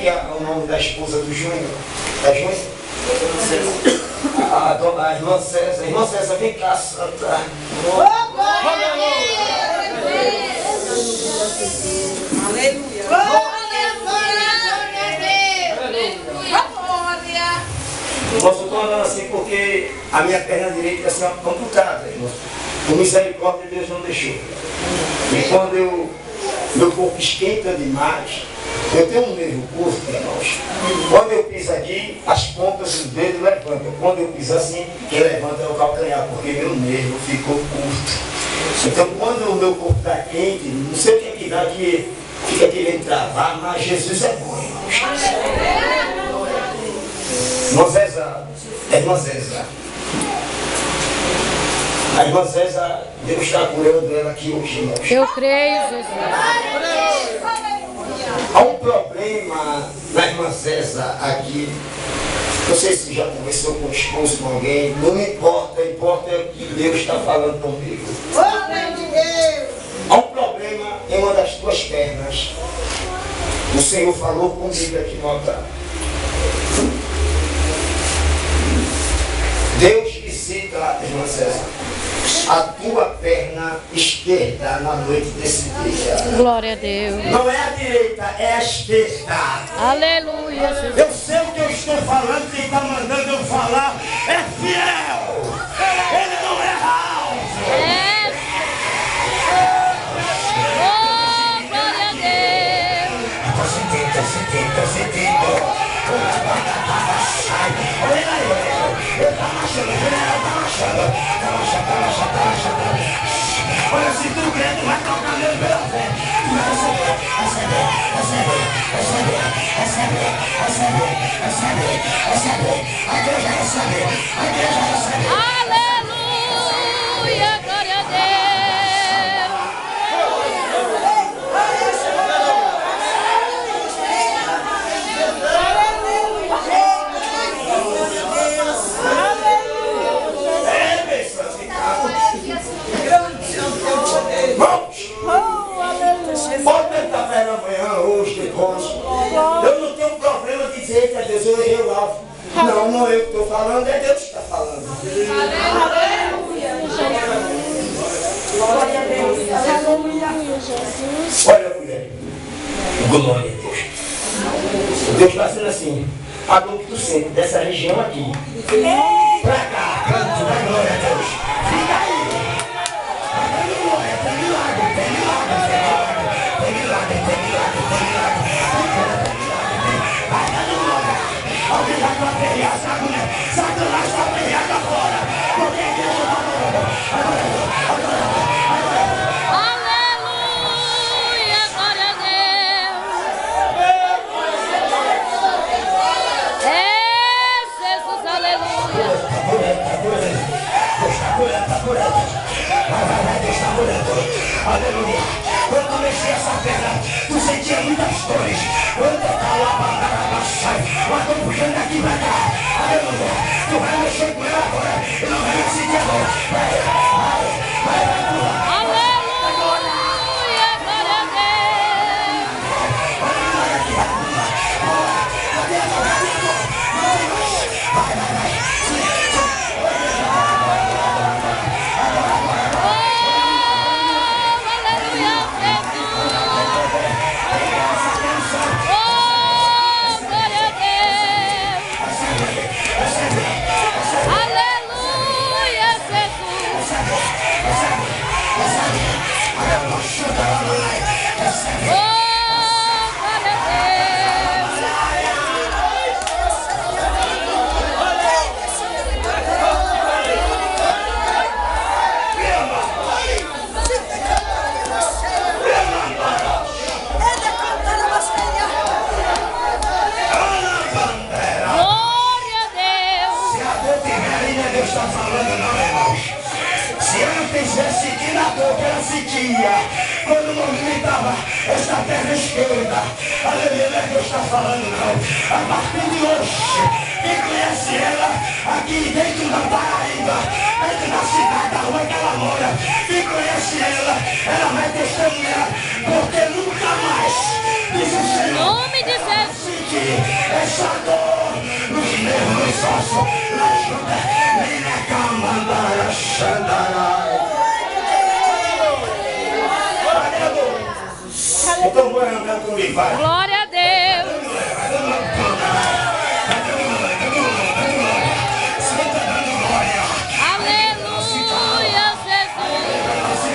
que é o nome da esposa do Júnior? Da Júnior? A irmã César. Irmã César, vem cá, Santa. Aleluia. Irmãos, eu estou andando assim porque a minha perna direita está assim amputada, irmãos. Por misericórdia, Deus não deixou. E quando meu corpo esquenta demais, eu tenho um nervo curto, irmãos. Quando eu piso aqui, as pontas do dedo levantam. Quando eu piso assim, quem levanta é o calcanhar, porque meu nervo ficou curto. Então, quando o meu corpo está quente, não sei o que é que dá, que fica querendo travar, mas Jesus é bom, irmãos. Irmã Zéza, irmã Zéza. A irmã Zéza, Deus está curando ela aqui hoje, irmãos. Eu creio, Jesus. Há um problema na irmã Zéza aqui. Não sei se já conversou com o esposo, com alguém. Não importa, importa é o que Deus está falando comigo. Há um problema em uma das tuas pernas. O Senhor falou comigo aqui no altar. Deus visita, irmã César, a tua perna esquerda na noite desse dia. Glória a Deus. Não é a direita, é a esquerda. Aleluia, Jesus. Eu sei o que eu estou falando, quem está mandando eu falar é fiel. Ele não erra. É. Oh, glória a Deus. Estou sentindo. Olha aí. Olha, se tu crendo, vai tocar meu pela fé. Aleluia, glória a Deus. Pode tentar ver amanhã, hoje, depois. Eu não tenho problema de dizer que é Deus, eu lavo. Não eu que estou falando, é Deus que está falando. Aleluia, Glória a Deus. Aleluia, Jesus. Olha, mulher. Glória a Deus. Deus está sendo assim. A dor que tu sente dessa região aqui. Pra cá, canto da glória a Deus. Fica aí. Alguém vai bater essa mulher, Satanás está pegando fora, porque a igreja está aleluia, glória a Deus. É, Jesus, aleluia. Deus está curando. Deus está curando. Aleluia. Quando eu mexi essa perna, tu sentia muitas dores. Quando eu estava lá, mas estou puxando aqui pra cá. Aleluia. Tu vai mexer com ela agora. E não vai sentir a dor. Vai. Aleluia, glória a Deus. Quando movimentava esta perna esquerda, aleluia, Deus está falando não. A partir de hoje, quem conhece ela, aqui dentro da Paraíba, dentro da cidade, da rua que ela mora, quem conhece ela vai testemunhar, porque nunca mais, diz o Senhor, Em nome de Jesus. Então vou andando comigo, vai. Glória a Deus. Aleluia, Jesus.